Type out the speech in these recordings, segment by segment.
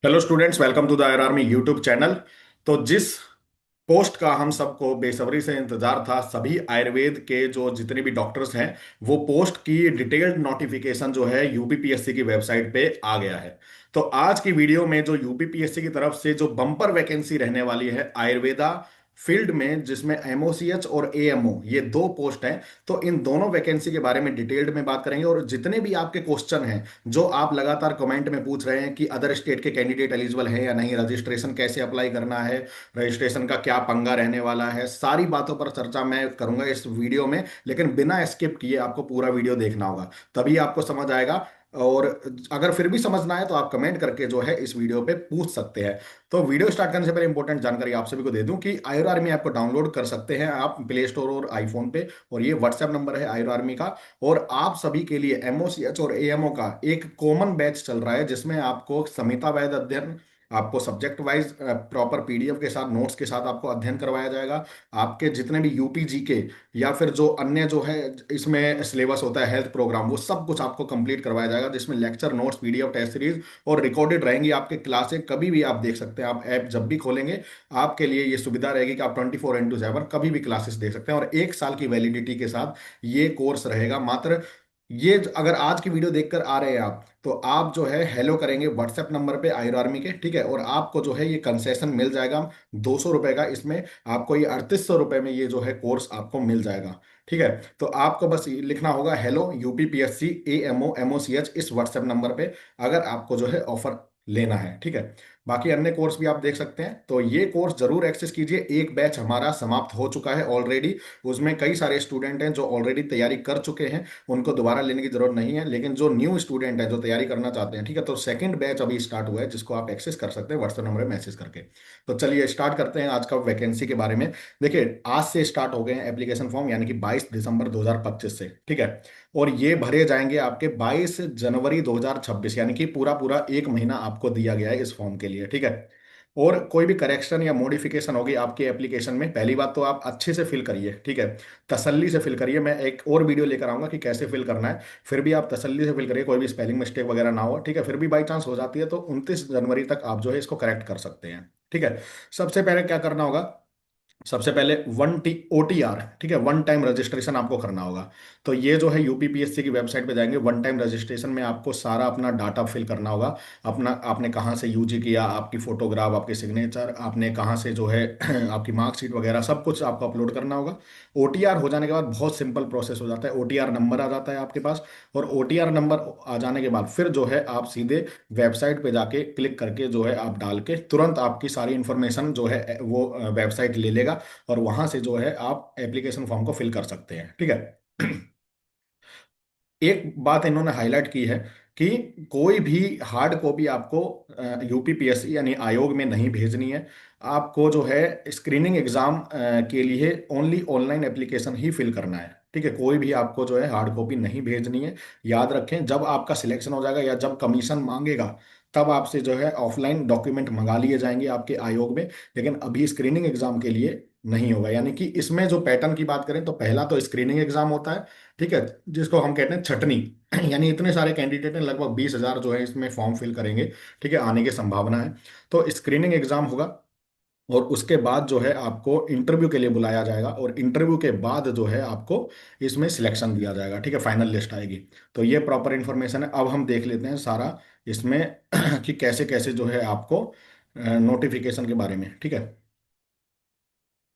Hello students, welcome to the IRRMI YouTube channel. तो जिस post का हम सबको बेसब्री से इंतजार था, सभी आयुर्वेद के जो जितने भी डॉक्टर्स हैं, वो पोस्ट की डिटेल्ड नोटिफिकेशन जो है यूपीपीएससी की वेबसाइट पे आ गया है। तो आज की वीडियो में जो यूपीपीएससी की तरफ से जो बम्पर वैकेंसी रहने वाली है आयुर्वेदा फील्ड में, जिसमें एमओसीएच और एएमओ ये दो पोस्ट हैं, तो इन दोनों वैकेंसी के बारे में डिटेल्ड में बात करेंगे। और जितने भी आपके क्वेश्चन हैं जो आप लगातार कमेंट में पूछ रहे हैं कि अदर स्टेट के कैंडिडेट एलिजिबल हैं या नहीं, रजिस्ट्रेशन कैसे अप्लाई करना है, रजिस्ट्रेशन का क्या पंगा रहने वाला है, सारी बातों पर चर्चा मैं करूंगा इस वीडियो में। लेकिन बिना स्किप किए आपको पूरा वीडियो देखना होगा, तभी आपको समझ आएगा। और अगर फिर भी समझना है तो आप कमेंट करके जो है इस वीडियो पे पूछ सकते हैं। तो वीडियो स्टार्ट करने से पहले इंपॉर्टेंट जानकारी आप सभी को दे दूं कि आयुर आर्मी ऐप को डाउनलोड कर सकते हैं आप प्ले स्टोर और आईफोन पे, और ये व्हाट्सएप नंबर है आयुर आर्मी का। और आप सभी के लिए एमओसीएच और एएमओ का एक कॉमन बैच चल रहा है, जिसमें आपको संहिता वैध अध्ययन, आपको सब्जेक्ट वाइज प्रॉपर पीडीएफ के साथ नोट्स के साथ आपको अध्ययन करवाया जाएगा। आपके जितने भी यूपीजी के या फिर जो अन्य जो है इसमें सिलेबस होता है, हेल्थ प्रोग्राम, वो सब कुछ आपको कंप्लीट करवाया जाएगा, जिसमें lecture notes, PDF, test series और रिकॉर्डेड रहेंगी आपके क्लासें। कभी भी आप देख सकते हैं, आप ऐप जब भी खोलेंगे आपके लिए ये सुविधा रहेगी कि आप 24/7 कभी भी क्लासेस देख सकते हैं। और 1 साल की वैलिडिटी के साथ ये कोर्स रहेगा। मात्र ये अगर आज की वीडियो देखकर आ रहे हैं आप, तो आप जो है हेलो करेंगे व्हाट्सएप नंबर पे आयुर आर्मी के, ठीक है। और आपको जो है ये कंसेशन मिल जाएगा 200 रुपए का। इसमें आपको ये 3800 रुपए में ये जो है कोर्स आपको मिल जाएगा, ठीक है। तो आपको बस ये लिखना होगा हेलो यूपीपीएससी एएमओ एमओसीएच इस व्हाट्सएप नंबर पे, अगर आपको जो है ऑफर लेना है, ठीक है। बाकी अन्य कोर्स भी आप देख सकते हैं, तो ये कोर्स जरूर एक्सेस कीजिए। एक बैच हमारा समाप्त हो चुका है ऑलरेडी, उसमें कई सारे स्टूडेंट हैं जो ऑलरेडी तैयारी कर चुके हैं, उनको दोबारा लेने की जरूरत नहीं है। लेकिन जो न्यू स्टूडेंट है जो तैयारी करना चाहते हैं, ठीक है, तो सेकंड बैच अभी स्टार्ट हुआ है, जिसको आप एक्सेस कर सकते हैं व्हाट्सएप नंबर पे मैसेज करके। तो चलिए स्टार्ट करते हैं आज का वैकेंसी के बारे में। देखिए, आज से स्टार्ट हो गए हैं एप्लीकेशन फॉर्म, यानी कि 22 दिसंबर 2025 से, ठीक है। और ये भरे जाएंगे आपके 22 जनवरी 2026, यानी कि पूरा पूरा एक महीना आपको दिया गया है इस फॉर्म के लिए, ठीक है। और कोई भी करेक्शन या मॉडिफिकेशन होगी आपकी एप्लीकेशन में, पहली बात तो आप अच्छे से फिल करिए, ठीक है। तसल्ली से फिल करिए। मैं एक और वीडियो लेकर आऊंगा कि कैसे फिल करना है, फिर भी आप तसल्ली से फिल करिए, कोई भी स्पेलिंग मिस्टेक वगैरह ना हो, ठीक है। फिर भी बाई चांस हो जाती है तो 29 जनवरी तक आप जो है इसको करेक्ट कर सकते हैं, ठीक है। सबसे पहले क्या करना होगा, सबसे पहले वन टी OTR, ठीक है, वन टाइम रजिस्ट्रेशन आपको करना होगा। तो ये जो है यूपीपीएससी की वेबसाइट पे जाएंगे, वन टाइम रजिस्ट्रेशन में आपको सारा अपना डाटा फिल करना होगा। अपना आपने कहाँ से यूजी किया, आपकी फोटोग्राफ, आपके सिग्नेचर, आपने कहाँ से जो है आपकी मार्कशीट वगैरह सब कुछ आपको अपलोड करना होगा। OTR हो जाने के बाद बहुत सिंपल प्रोसेस हो जाता है, OTR नंबर आ जाता है आपके पास। और OTR नंबर आ जाने के बाद फिर जो है आप सीधे वेबसाइट पे जाके क्लिक करके जो है आप डाल के तुरंत आपकी सारी इंफॉर्मेशन जो है वो वेबसाइट ले लेगा, और वहां से जो है आप एप्लीकेशन फॉर्म को फिल कर सकते हैं, ठीक है। एक बात इन्होंने हाईलाइट की है कि कोई भी हार्ड कॉपी आपको यूपीपीएससी यानी आयोग में नहीं भेजनी है। आपको जो है स्क्रीनिंग एग्जाम के लिए ओनली ऑनलाइन एप्लीकेशन ही फिल करना है, ठीक है। कोई भी आपको जो है हार्ड कॉपी नहीं भेजनी है। याद रखें, जब आपका सिलेक्शन हो जाएगा या जब कमीशन मांगेगा, तब आपसे जो है ऑफलाइन डॉक्यूमेंट मंगा लिए जाएंगे आपके आयोग में। लेकिन अभी स्क्रीनिंग एग्जाम के लिए नहीं होगा। यानी कि इसमें जो पैटर्न की बात करें तो पहला तो स्क्रीनिंग एग्जाम होता है, ठीक है, जिसको हम कहते हैं छटनी। यानी इतने सारे कैंडिडेट हैं, लगभग 20,000 जो है इसमें फॉर्म फिल करेंगे, ठीक है, आने की संभावना है। तो स्क्रीनिंग एग्जाम होगा, और उसके बाद जो है आपको इंटरव्यू के लिए बुलाया जाएगा, और इंटरव्यू के बाद जो है आपको इसमें सिलेक्शन दिया जाएगा, ठीक है, फाइनल लिस्ट आएगी। तो ये प्रॉपर इंफॉर्मेशन है। अब हम देख लेते हैं सारा इसमें कि कैसे कैसे जो है आपको नोटिफिकेशन के बारे में, ठीक है।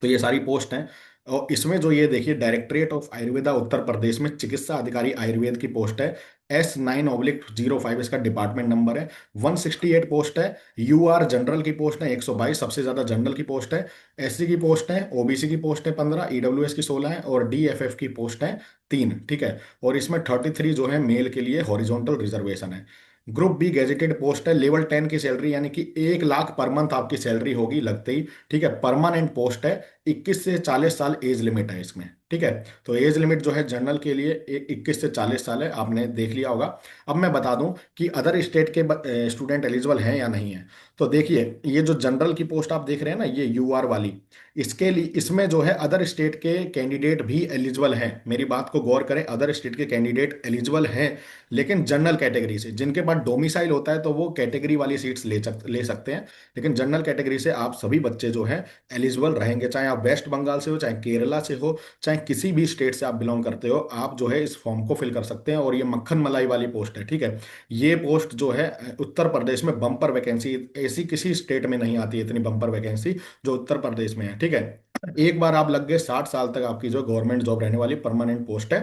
तो ये सारी पोस्ट हैं। और इसमें जो ये देखिए, डायरेक्टरेट ऑफ आयुर्वेदा उत्तर प्रदेश में चिकित्सा अधिकारी आयुर्वेद की पोस्ट है। S9/05 इसका डिपार्टमेंट नंबर है। 168 पोस्ट है। UR जनरल की पोस्ट है 122, सबसे ज्यादा जनरल की पोस्ट है। SC की पोस्ट है, OBC की पोस्ट है 15, EWS की 16 है, और DFF की पोस्ट है 3, ठीक है। और इसमें 33 जो है मेल के लिए हॉरिजॉन्टल रिजर्वेशन है। ग्रुप बी गेजेटेड पोस्ट है, लेवल 10 की सैलरी, यानी कि 1 लाख पर मंथ आपकी सैलरी होगी लगते ही, ठीक है। परमानेंट पोस्ट है। 21 से 40 साल एज लिमिट है इसमें, ठीक है। तो एज लिमिट जो है जनरल के लिए 21 से 40 साल है, आपने देख लिया होगा। अब मैं बता दूं कि अदर स्टेट के स्टूडेंट एलिजिबल हैं या नहीं है। तो देखिए, ये जो जनरल की पोस्ट आप देख रहे हैं ना, ये यूआर वाली, इसके लिए इसमें जो है अदर स्टेट के कैंडिडेट भी एलिजिबल हैं। मेरी बात को गौर करें, अदर स्टेट के कैंडिडेट एलिजिबल हैं, लेकिन जनरल कैटेगरी से, जिनके पास डोमिसाइल होता है तो वो कैटेगरी वाली सीट्स ले सकते हैं। लेकिन जनरल कैटेगरी से आप सभी बच्चे जो हैं एलिजिबल रहेंगे, चाहे आप वेस्ट बंगाल से हो, चाहे केरला से हो, चाहे किसी भी स्टेट से आप बिलोंग करते हो, आप जो है इस फॉर्म को फिल कर सकते हैं। और ये मक्खन मलाई वाली पोस्ट है, ठीक है। ये पोस्ट जो है उत्तर प्रदेश में बम्पर वैकेंसी, ऐसी किसी स्टेट में नहीं आती है इतनी बम्पर वैकेंसी जो उत्तर प्रदेश में है, ठीक है। एक बार आप लग गए, 60 साल तक आपकी जो गवर्नमेंट जॉब रहने वाली परमानेंट पोस्ट है।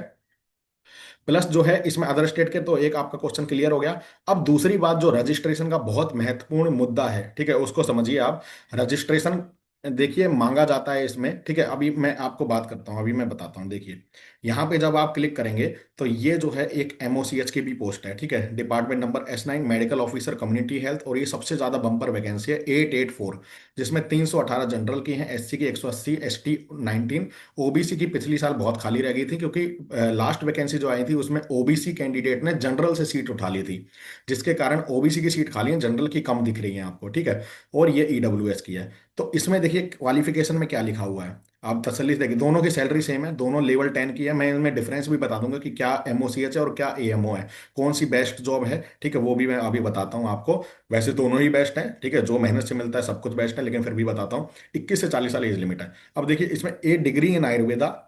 प्लस जो है इसमें अदर स्टेट के, तो एक आपका क्वेश्चन क्लियर हो गया। अब दूसरी बात, जो रजिस्ट्रेशन का बहुत महत्वपूर्ण मुद्दा है, ठीक है, उसको समझिए आप। रजिस्ट्रेशन देखिए मांगा जाता है इसमें, ठीक है। अभी मैं आपको बात करता हूँ, अभी मैं बताता हूँ। देखिए यहाँ पे जब आप क्लिक करेंगे तो ये जो है एक एमओसीएच की भी पोस्ट है, ठीक है। Department number S9, medical officer community health, और ये सबसे ज्यादा बम्पर वैकेंसी है 884, जिसमें 318 जनरल की हैं, एससी की 180, एसटी 19। ओबीसी की पिछली साल बहुत खाली रह गई थी, क्योंकि लास्ट वैकेंसी जो आई थी उसमें ओबीसी कैंडिडेट ने जनरल से सीट उठा ली थी, जिसके कारण ओबीसी की सीट खाली है, जनरल की कम दिख रही है आपको, ठीक है। और ये ईडब्ल्यूएस की है। तो इसमें देखिए क्वालिफिकेशन में क्या लिखा हुआ है, आप तसल्ली से देखिए, दोनों की सैलरी सेम है, दोनों लेवल 10 की है। मैं इनमें डिफरेंस भी बता दूंगा कि क्या एमओसीएच है और क्या एएमओ है, कौन सी बेस्ट जॉब है, ठीक है, वो भी मैं अभी बताता हूँ आपको। वैसे दोनों ही बेस्ट है, ठीक है, जो मेहनत से मिलता है सब कुछ बेस्ट है, लेकिन फिर भी बताता हूँ। 21 से 40 साल एज लिमिट है। अब देखिए इसमें ए डिग्री इन आयुर्वेदा,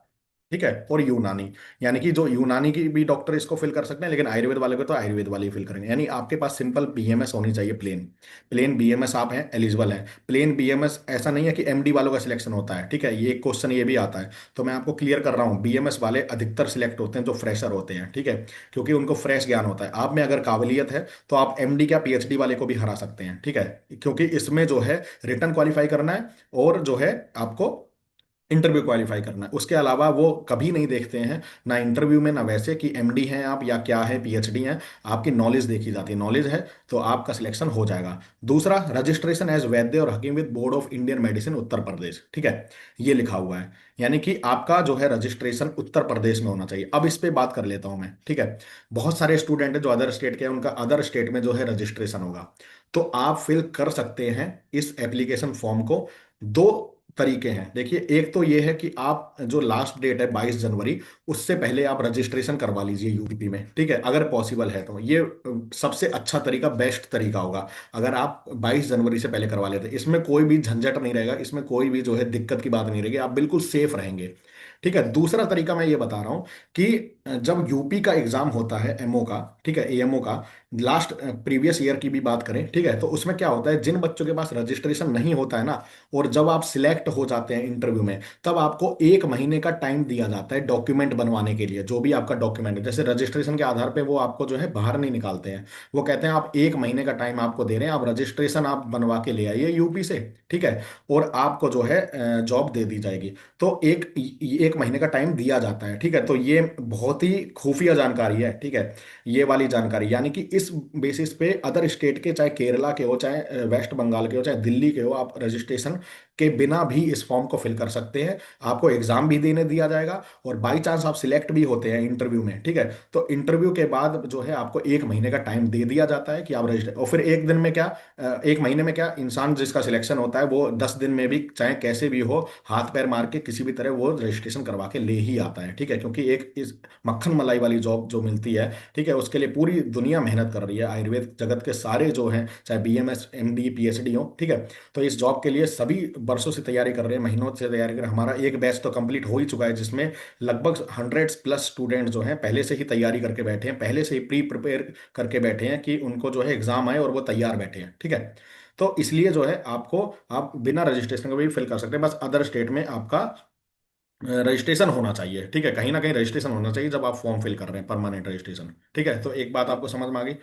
ठीक है, और यूनानी, यानी कि जो यूनानी की भी डॉक्टर इसको फिल कर सकते हैं, लेकिन आयुर्वेद वाले को तो आयुर्वेद वाले ही फिल करेंगे। यानी आपके पास सिंपल बीएमएस होनी चाहिए, प्लेन प्लेन बीएमएस आप हैं, एलिजिबल हैं। प्लेन बीएमएस, ऐसा नहीं है कि एमडी वालों का सिलेक्शन होता है, ठीक है, ये एक क्वेश्चन ये भी आता है। तो मैं आपको क्लियर कर रहा हूँ, बीएमएस वाले अधिकतर सिलेक्ट होते हैं जो फ्रेशर होते हैं, ठीक है, क्योंकि उनको फ्रेश ज्ञान होता है। आप में अगर काबिलियत है तो आप एमडी क्या पीएचडी वाले को भी हरा सकते हैं, ठीक है, क्योंकि इसमें जो है रिटर्न क्वालिफाई करना है, और जो है आपको इंटरव्यू क्वालिफाई करना है। उसके अलावा वो कभी नहीं देखते हैं, ना इंटरव्यू में ना वैसे, कि एमडी हैं आप या क्या है, पीएचडी हैं। आपकी नॉलेज देखी जाती है, नॉलेज है तो आपका सिलेक्शन हो जाएगा। दूसरा, रजिस्ट्रेशन एज वैद्य और hakim with board of Indian medicine Uttar Pradesh, ठीक है, ये लिखा हुआ है। यानी कि आपका जो है रजिस्ट्रेशन उत्तर प्रदेश में होना चाहिए। अब इस पे बात कर लेता हूं मैं, ठीक है। बहुत सारे स्टूडेंट हैं जो अदर स्टेट के हैं, उनका अदर स्टेट में जो है रजिस्ट्रेशन होगा, तो आप फिल कर सकते हैं इस एप्लीकेशन फॉर्म को। दो तरीके हैं, देखिए, एक तो ये है कि आप जो लास्ट डेट है 22 जनवरी, उससे पहले आप रजिस्ट्रेशन करवा लीजिए यूपी में, ठीक है, अगर पॉसिबल है तो ये सबसे अच्छा तरीका, बेस्ट तरीका होगा, अगर आप 22 जनवरी से पहले करवा लेते। इसमें कोई भी झंझट नहीं रहेगा, इसमें कोई भी जो है दिक्कत की बात नहीं रहेगी, आप बिल्कुल सेफ रहेंगे, ठीक है। दूसरा तरीका मैं ये बता रहा हूं कि जब यूपी का एग्जाम होता है एमओ का, ठीक है, एएमओ का, लास्ट प्रीवियस ईयर की भी बात करें, ठीक है, तो उसमें क्या होता है, जिन बच्चों के पास रजिस्ट्रेशन नहीं होता है ना, और जब आप सिलेक्ट हो जाते हैं इंटरव्यू में, तब आपको 1 महीने का टाइम दिया जाता है डॉक्यूमेंट बनवाने के लिए। जो भी आपका डॉक्यूमेंट है, जैसे रजिस्ट्रेशन के आधार पे वो आपको जो है बाहर नहीं निकालते हैं, वो कहते हैं आप 1 महीने का टाइम आपको दे रहे हैं, आप रजिस्ट्रेशन आप बनवा के ले आइए यूपी से, ठीक है, और आपको जो है जॉब दे दी जाएगी। तो 1 महीने का टाइम दिया जाता है, ठीक है। तो ये बहुत ही खुफिया जानकारी है, ठीक है, ये वाली जानकारी। यानी कि इस बेसिस पे अदर स्टेट के, चाहे केरला के हो, चाहे वेस्ट बंगाल के हो, चाहे दिल्ली के हो, आप रजिस्ट्रेशन के बिना भी इस फॉर्म को फिल कर सकते हैं। आपको एग्जाम भी देने दिया जाएगा, और बाई चांस आप सिलेक्ट भी होते हैं इंटरव्यू में, ठीक है, तो इंटरव्यू के बाद जो है आपको 1 महीने का टाइम दे दिया जाता है कि आप रजिस्टर, और फिर एक दिन में क्या, 1 महीने में क्या, इंसान जिसका सिलेक्शन होता है वो 10 दिन में भी, चाहे कैसे भी हो, हाथ पैर मार के किसी भी तरह वो रजिस्ट्रेशन करवा के ले ही आता है, ठीक है, क्योंकि एक इस मक्खन मलाई वाली जॉब जो मिलती है, ठीक है, उसके लिए पूरी दुनिया मेहनत कर रही है, आयुर्वेद जगत के सारे जो हैं, चाहे बीएमएस, एमडी, पीएचडी हो, ठीक है। तो इस जॉब के लिए सभी वर्षों से तैयारी कर रहे हैं, महीनों से तैयारी कर रहे हैं। हमारा एक बैच तो कंप्लीट हो ही चुका है, जिसमें लगभग 100+ स्टूडेंट जो हैं पहले से ही तैयारी करके बैठे हैं, पहले से ही प्री प्रिपेयर करके बैठे हैं कि उनको जो है एग्जाम आए और वो तैयार बैठे हैं, ठीक है। तो इसलिए जो है आपको, आप बिना रजिस्ट्रेशन के भी फिल कर सकते हैं, बस अदर स्टेट में आपका रजिस्ट्रेशन होना चाहिए, ठीक है, कहीं ना कहीं रजिस्ट्रेशन होना चाहिए जब आप फॉर्म फिल कर रहे हैं, परमानेंट रजिस्ट्रेशन, ठीक है। तो एक बात आपको समझ में आ गई।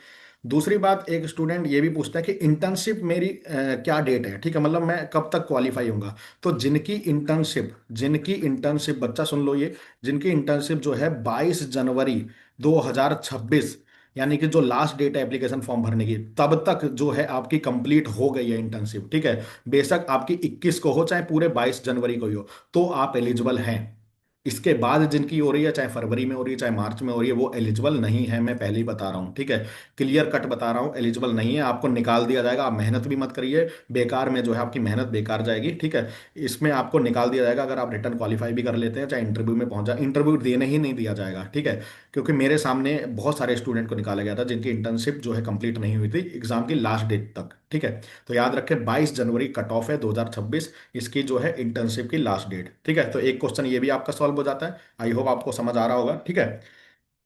दूसरी बात, एक स्टूडेंट ये भी पूछता है कि इंटर्नशिप मेरी क्या डेट है, ठीक है, मतलब मैं कब तक क्वालिफाई होऊंगा। तो जिनकी इंटर्नशिप बच्चा सुन लो ये, जिनकी इंटर्नशिप जो है 22 जनवरी 2026, यानी कि जो लास्ट डेट है एप्लीकेशन फॉर्म भरने की, तब तक जो है आपकी कंप्लीट हो गई है इंटर्नशिप, ठीक है। बेशक आपकी 21 को हो, चाहे पूरे 22 जनवरी को ही हो, तो आप एलिजिबल हैं इसके बाद जिनकी हो रही है, चाहे फरवरी में हो रही है चाहे मार्च में हो रही है, वो एलिजिबल नहीं है, मैं पहले ही बता रहा हूँ, ठीक है। क्लियर कट बता रहा हूँ, एलिजिबल नहीं है, आपको निकाल दिया जाएगा। आप मेहनत भी मत करिए, बेकार में जो है आपकी मेहनत बेकार जाएगी, ठीक है। इसमें आपको निकाल दिया जाएगा अगर आप रिटर्न क्वालिफाई भी कर लेते हैं, चाहे इंटरव्यू में पहुंच जाए, इंटरव्यू देने ही नहीं दिया जाएगा, ठीक है। क्योंकि मेरे सामने बहुत सारे स्टूडेंट को निकाला गया था जिनकी इंटर्नशिप जो है कंप्लीट नहीं हुई थी एग्जाम की लास्ट डेट तक, ठीक है। तो याद रखें 22 जनवरी कट ऑफ है 2026, इसकी जो है इंटर्नशिप की लास्ट डेट, ठीक है। तो एक क्वेश्चन ये भी आपका सॉल्व हो जाता है। आई होप आपको समझ आ रहा होगा, ठीक है।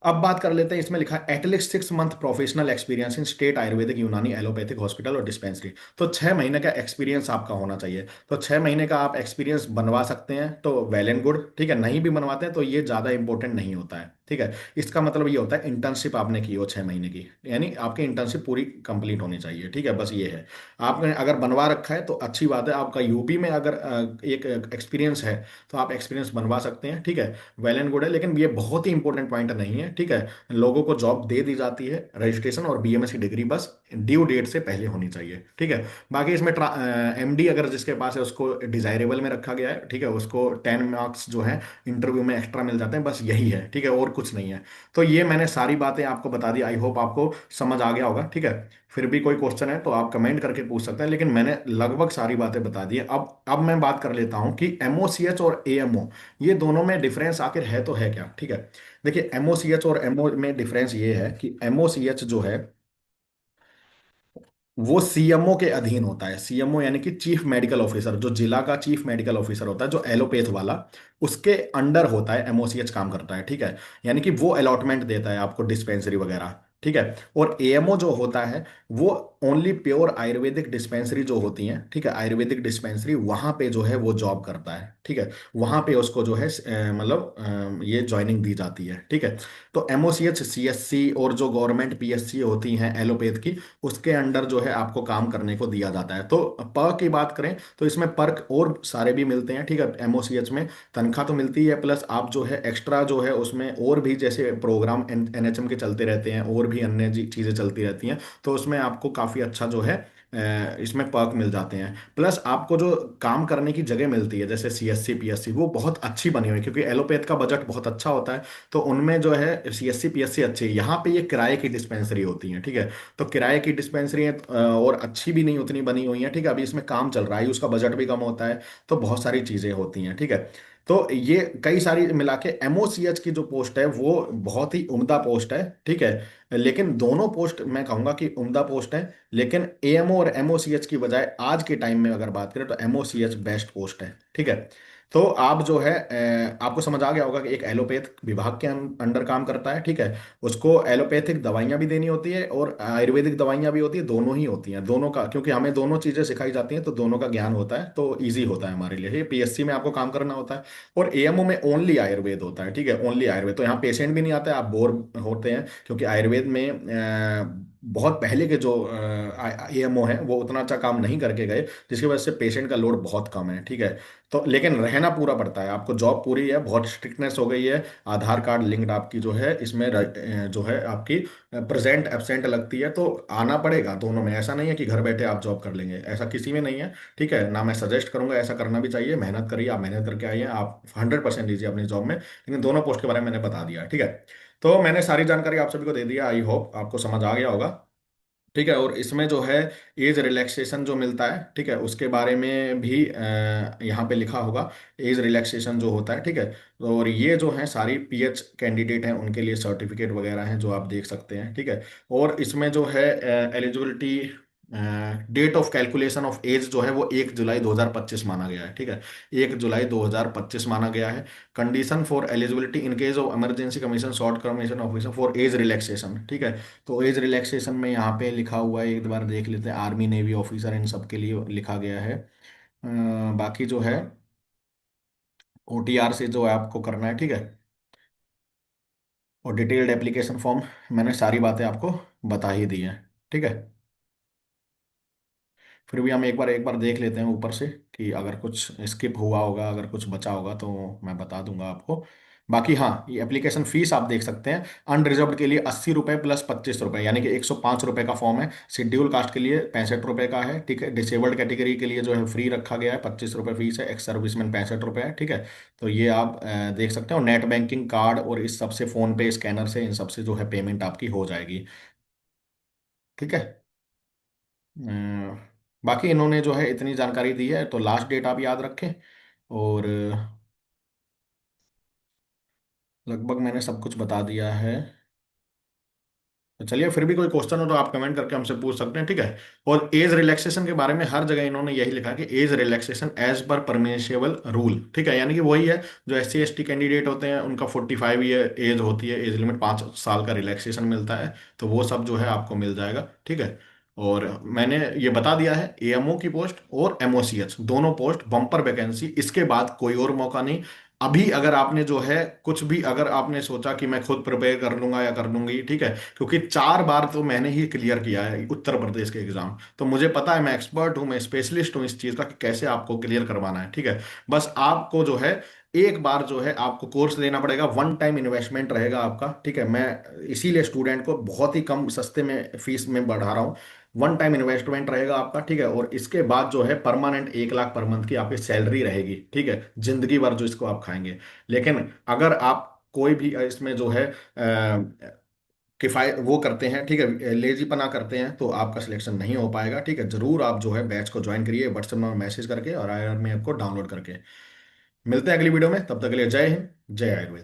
अब बात कर लेते हैं, इसमें लिखा है at least 6 month professional experience in state Ayurvedic यूनानी एलोपैथिक हॉस्पिटल और डिस्पेंसरी। तो 6 महीने का एक्सपीरियंस आपका होना चाहिए। तो 6 महीने का आप एक्सपीरियंस बनवा सकते हैं तो वेल एंड गुड, ठीक है। नहीं भी बनवाते हैं तो ये ज्यादा इंपॉर्टेंट नहीं होता है, ठीक है। इसका मतलब ये होता है इंटर्नशिप आपने की हो 6 महीने की, यानी आपकी इंटर्नशिप पूरी कंप्लीट होनी चाहिए, ठीक है। बस ये है। आपने अगर बनवा रखा है तो अच्छी बात है, आपका यूपी में अगर एक एक्सपीरियंस है तो आप एक्सपीरियंस बनवा सकते हैं, ठीक है। वेल एंड गुड है, लेकिन ये बहुत ही इंपॉर्टेंट पॉइंट नहीं है, ठीक है। लोगों को जॉब दे दी जाती है, रजिस्ट्रेशन और बीएमएस की डिग्री बस ड्यू डेट से पहले होनी चाहिए, ठीक है। बाकी इसमें एमडी अगर जिसके पास है उसको डिजायरेबल में रखा गया है, ठीक है, उसको 10 मार्क्स जो है इंटरव्यू में एक्स्ट्रा मिल जाते हैं, बस यही है, ठीक है, और कुछ नहीं है। तो ये मैंने सारी बातें आपको बता दी, आई होप आपको समझ आ गया होगा, ठीक है। फिर भी कोई क्वेश्चन है तो आप कमेंट करके पूछ सकते हैं, लेकिन मैंने लगभग सारी बातें बता दी है। अब मैं बात कर लेता हूं कि एमओसीएच और एएमओ, ये दोनों में डिफरेंस आखिर है तो है क्या, ठीक है। देखिए एमओसीएच और एमओ में डिफरेंस ये है कि एमओसीएच जो है वो सीएमओ के अधीन होता है। सीएमओ यानी कि चीफ मेडिकल ऑफिसर, जो जिला का चीफ मेडिकल ऑफिसर होता है, जो एलोपैथ वाला, उसके अंडर होता है एमओसीएच काम करता है, ठीक है। यानी कि वो अलॉटमेंट देता है आपको डिस्पेंसरी वगैरह, ठीक है। और एएमओ जो होता है वो ओनली प्योर आयुर्वेदिक डिस्पेंसरी जो होती हैं, ठीक है, आयुर्वेदिक डिस्पेंसरी, वहां पे जो है वो जॉब करता है, ठीक है। वहां पे उसको जो है मतलब ये ज्वाइनिंग दी जाती है, ठीक है। तो एमओसीएच सीएससी और जो गवर्नमेंट पीएससी होती हैं एलोपैथ की, उसके अंडर जो है आपको काम करने को दिया जाता है। तो पर्क की बात करें तो इसमें पर्क और सारे भी मिलते हैं, ठीक है। एमओसीएच में तनख्वाह तो मिलती है, प्लस आप जो है एक्स्ट्रा जो है उसमें और भी जैसे प्रोग्राम एनएचएम के चलते रहते हैं और भी अन्य चीजें चलती रहती हैं, तो उसमें आपको काफी अच्छा जो है इसमें पर्क मिल जाते हैं। प्लस आपको जो काम करने की जगह मिलती है जैसे सीएससी पीएससी, वो बहुत अच्छी बनी हुई है, क्योंकि एलोपैथ का बजट बहुत अच्छा होता है। तो उनमें जो है सीएससी पीएससी अच्छी है। यहाँ पे ये किराए की डिस्पेंसरी होती है, ठीक है। तो किराए की डिस्पेंसरी है, और अच्छी भी नहीं उतनी बनी हुई है, ठीक है। अभी इसमें काम चल रहा है, उसका बजट भी कम होता है, तो बहुत सारी चीजें होती हैं, ठीक है। तो ये कई सारी मिला के एमओसीएच की जो पोस्ट है वो बहुत ही उम्दा पोस्ट है, ठीक है। लेकिन दोनों पोस्ट मैं कहूंगा कि उम्दा पोस्ट है, लेकिन एएमओ और एमओसीएच की बजाय आज के टाइम में अगर बात करें तो एमओसीएच बेस्ट पोस्ट है, ठीक है। तो आप जो है आपको समझ आ गया होगा कि एक एलोपैथ विभाग के अंडर काम करता है, ठीक है। उसको एलोपैथिक दवाइयां भी देनी होती है और आयुर्वेदिक दवाइयां भी होती है, दोनों ही होती हैं, दोनों का, क्योंकि हमें दोनों चीजें सिखाई जाती हैं तो दोनों का ज्ञान होता है, तो ईजी होता है हमारे लिए। ये पीएससी में आपको काम करना होता है, और एएमओ में ओनली आयुर्वेद होता है, ठीक है, ओनली आयुर्वेद। तो यहाँ पेशेंट भी नहीं आता है, आप बोर होते हैं, क्योंकि आयुर्वेद में बहुत पहले के जो एएमओ हैं वो उतना अच्छा काम नहीं करके गए, जिसकी वजह से पेशेंट का लोड बहुत कम है, ठीक है। तो लेकिन रहना पूरा पड़ता है आपको, जॉब पूरी है, बहुत स्ट्रिक्टनेस हो गई है। आधार कार्ड लिंक्ड आपकी जो है इसमें जो है आपकी प्रेजेंट एब्सेंट लगती है, तो आना पड़ेगा दोनों में। ऐसा नहीं है कि घर बैठे आप जॉब कर लेंगे, ऐसा किसी में नहीं है, ठीक है ना। मैं सजेस्ट करूंगा ऐसा करना भी चाहिए, मेहनत करिए, आप मेहनत करके आइए, आप 100% दीजिए अपनी जॉब में। लेकिन दोनों पोस्ट के बारे में मैंने बता दिया, ठीक है। तो मैंने सारी जानकारी आप सभी को दे दिया, आई होप आपको समझ आ गया होगा, ठीक है। और इसमें जो है एज रिलैक्सेशन जो मिलता है, ठीक है, उसके बारे में भी यहाँ पे लिखा होगा, एज रिलैक्सेशन जो होता है, ठीक है। और ये जो है सारी पीएच कैंडिडेट हैं उनके लिए सर्टिफिकेट वगैरह हैं जो आप देख सकते हैं, ठीक है। और इसमें जो है eligibility, date of calculation of age जो है वो 1 जुलाई 2025 माना गया है, ठीक है। 1 जुलाई 2025 माना गया है। Condition for eligibility in case of emergency commission short commission officer for age relaxation, ठीक है। तो एज रिलैक्सेशन में यहाँ पे लिखा हुआ है, एक बार देख लेते हैं, आर्मी नेवी ऑफिसर इन सब के लिए लिखा गया है। बाकी जो है ओटीआर से जो है आपको करना है, ठीक है। और डिटेल्ड एप्लीकेशन फॉर्म, मैंने सारी बातें आपको बता ही दी हैं, ठीक है। फिर भी हम एक बार देख लेते हैं ऊपर से कि अगर कुछ स्किप हुआ होगा, अगर कुछ बचा होगा तो मैं बता दूंगा आपको। बाकी हाँ, ये एप्लीकेशन फीस आप देख सकते हैं, अनरिजर्व्ड के लिए 80 रुपये प्लस 25 रुपये, यानी कि 105 रुपये का फॉर्म है। शेड्यूल कास्ट के लिए 65 रुपये का है, ठीक है। डिसेबल्ड कैटेगरी के लिए जो है फ्री रखा गया है, 25 रुपये फीस है। एक्स सर्विसमैन 65 रुपये है, ठीक है। तो ये आप देख सकते हो, नेट बैंकिंग, कार्ड और इस सब से, फोन पे, स्कैनर से, इन सब से जो है पेमेंट आपकी हो जाएगी, ठीक है। बाकी इन्होंने जो है इतनी जानकारी दी है, तो लास्ट डेट आप याद रखें। और लगभग मैंने सब कुछ बता दिया है। तो चलिए, फिर भी कोई क्वेश्चन हो तो आप कमेंट करके हमसे पूछ सकते हैं, ठीक है। और एज रिलैक्सेशन के बारे में हर जगह इन्होंने यही लिखा कि age relaxation age per permissible rule, ठीक है। यानी कि वही है, जो SC ST कैंडिडेट होते हैं उनका 45 ईयर एज होती है, एज लिमिट, 5 साल का रिलैक्सेशन मिलता है। तो वो सब जो है आपको मिल जाएगा, ठीक है। और मैंने ये बता दिया है, AMO की पोस्ट और MOCH दोनों पोस्ट बम्पर वैकेंसी, इसके बाद कोई और मौका नहीं। अभी अगर आपने जो है कुछ भी, अगर आपने सोचा कि मैं खुद प्रिपेयर कर लूंगा या कर लूंगी, ठीक है, क्योंकि 4 बार तो मैंने ही क्लियर किया है उत्तर प्रदेश के एग्जाम, तो मुझे पता है, मैं एक्सपर्ट हूँ, मैं स्पेशलिस्ट हूँ इस चीज़ का कि कैसे आपको क्लियर करवाना है, ठीक है। बस आपको जो है एक बार जो है आपको कोर्स लेना पड़ेगा, वन टाइम इन्वेस्टमेंट रहेगा आपका, ठीक है। मैं इसीलिए स्टूडेंट को बहुत ही कम सस्ते में फीस में बढ़ा रहा हूँ। वन टाइम इन्वेस्टमेंट रहेगा आपका, ठीक है। और इसके बाद जो है परमानेंट 1 लाख पर मंथ की आपकी सैलरी रहेगी, ठीक है, जिंदगी भर जो इसको आप खाएंगे। लेकिन अगर आप कोई भी इसमें जो है किफायत वो करते हैं, ठीक है, लेजीपना करते हैं, तो आपका सिलेक्शन नहीं हो पाएगा, ठीक है। जरूर आप जो है बैच को ज्वाइन करिए, व्हाट्सएप में मैसेज करके और IR में आपको डाउनलोड करके। मिलते हैं अगली वीडियो में, तब तक के लिए जय हिंद, जय आयुर्वेद।